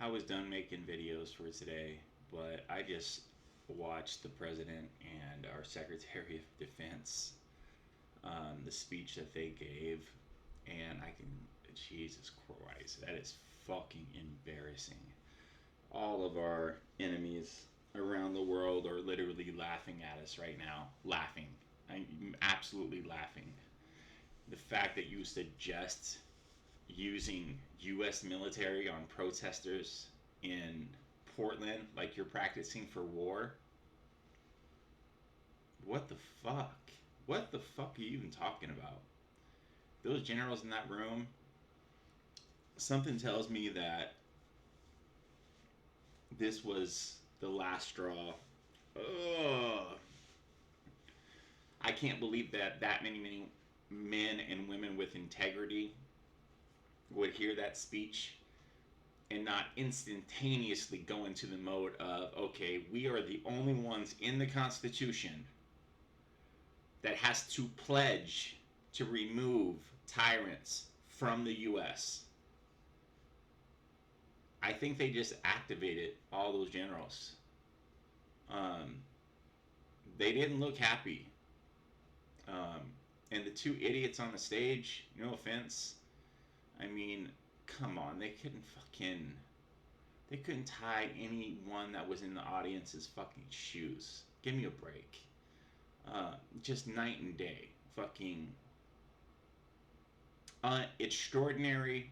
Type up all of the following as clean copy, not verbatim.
I was done making videos for today, but I just watched the president and our Secretary of Defense, the speech that they gave, and Jesus Christ, that is fucking embarrassing. All of our enemies around the world are literally laughing at us right now. Laughing. I'm absolutely laughing. The fact that you suggest using U.S. military on protesters in Portland like you're practicing for war. What the fuck? What the fuck are you even talking about? Those generals in that room, something tells me that this was the last straw. Ugh. I can't believe that many men and women with integrity would hear that speech and not instantaneously go into the mode of, okay, we are the only ones in the Constitution that has to pledge to remove tyrants from the U.S. I think they just activated all those generals. Um, they didn't look happy. And the two idiots on the stage, no offense, I mean, come on, they couldn't tie anyone that was in the audience's fucking shoes. Give me a break. Just night and day. Fucking extraordinary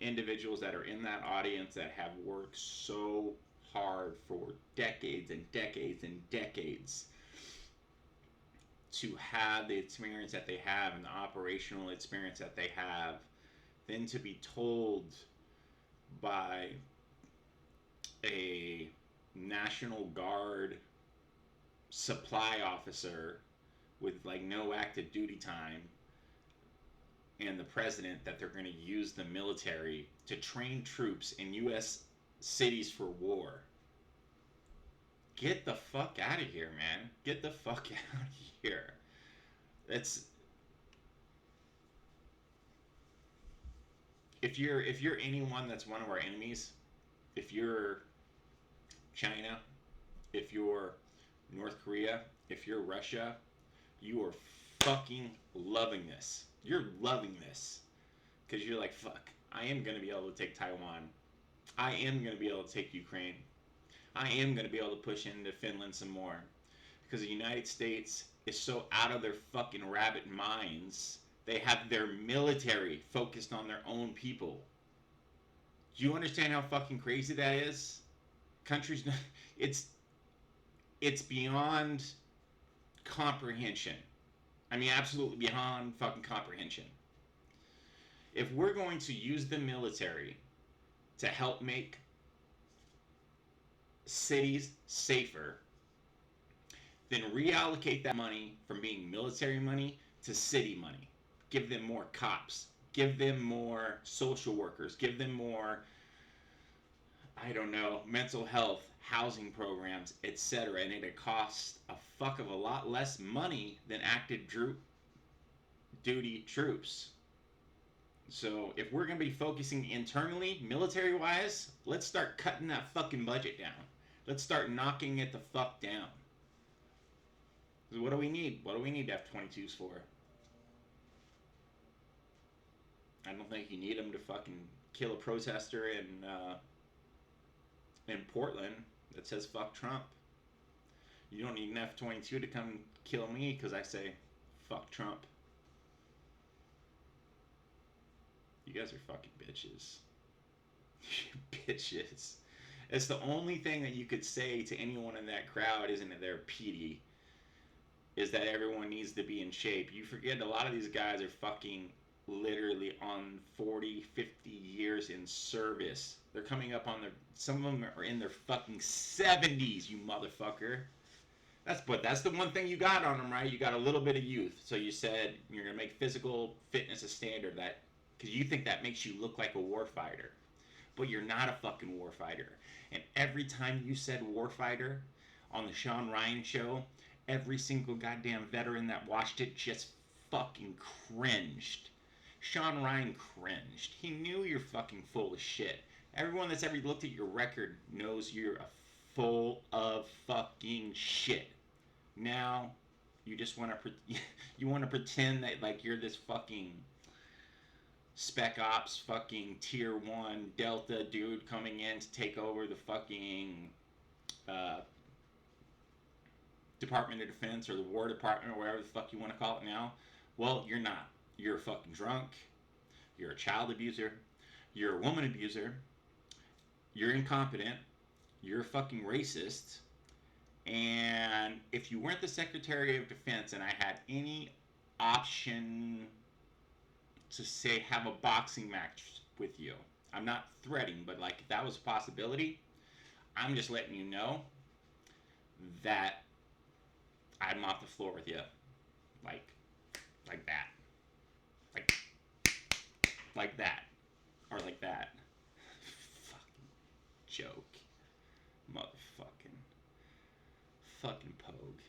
individuals that are in that audience that have worked so hard for decades and decades and decades to have the experience that they have and the operational experience that they have, then to be told by a National Guard supply officer with like no active duty time and the president that they're going to use the military to train troops in U.S. cities for war. Get the fuck out of here, man. Get the fuck out of here. It's if you're anyone that's one of our enemies, if you're China, if you're North Korea, if you're Russia, you are fucking loving this. You're loving this because you're like, fuck, I am going to be able to take Taiwan. I am going to be able to take Ukraine. I am going to be able to push into Finland some more because the United States is so out of their fucking rabbit minds. They have their military focused on their own people. Do you understand how fucking crazy that is? Countries, it's beyond comprehension. I mean, absolutely beyond fucking comprehension. If we're going to use the military to help make cities safer, then reallocate that money from being military money to city money. Give them more cops. Give them more social workers. Give them more, I don't know, mental health, housing programs, etc. And it costs a fuck of a lot less money than active duty troops. So if we're going to be focusing internally, military-wise, let's start cutting that fucking budget down. Let's start knocking it the fuck down. Because what do we need? What do we need F-22s for? I don't think you need them to fucking kill a protester in Portland that says fuck Trump. You don't need an F-22 to come kill me because I say fuck Trump. You guys are fucking bitches. Bitches. It's the only thing that you could say to anyone in that crowd, isn't it? They're PD. Is that everyone needs to be in shape. You forget a lot of these guys are fucking literally on 40, 50 years in service. They're coming up on some of them are in their fucking 70s, you motherfucker. That's the one thing you got on them, right? You got a little bit of youth. So you said you're going to make physical fitness a standard because you think that makes you look like a warfighter. But you're not a fucking warfighter. And every time you said warfighter on the Sean Ryan show, every single goddamn veteran that watched it just fucking cringed. Sean Ryan cringed. He knew you're fucking full of shit. Everyone that's ever looked at your record knows you're a full of fucking shit. Now, you just want to you want to pretend that like you're this fucking spec ops fucking tier 1 delta dude coming in to take over the fucking uh, Department of Defense or the War Department or whatever the fuck you want to call it now. Well, you're not. You're a fucking drunk. You're a child abuser. You're a woman abuser. You're incompetent. You're a fucking racist. And if you weren't the Secretary of Defense and I had any option to say have a boxing match with you, I'm not threatening, but like if that was a possibility, I'm just letting you know that I'm off the floor with you, like that, like like that, or like that. Fucking joke, motherfucking, fucking pogue.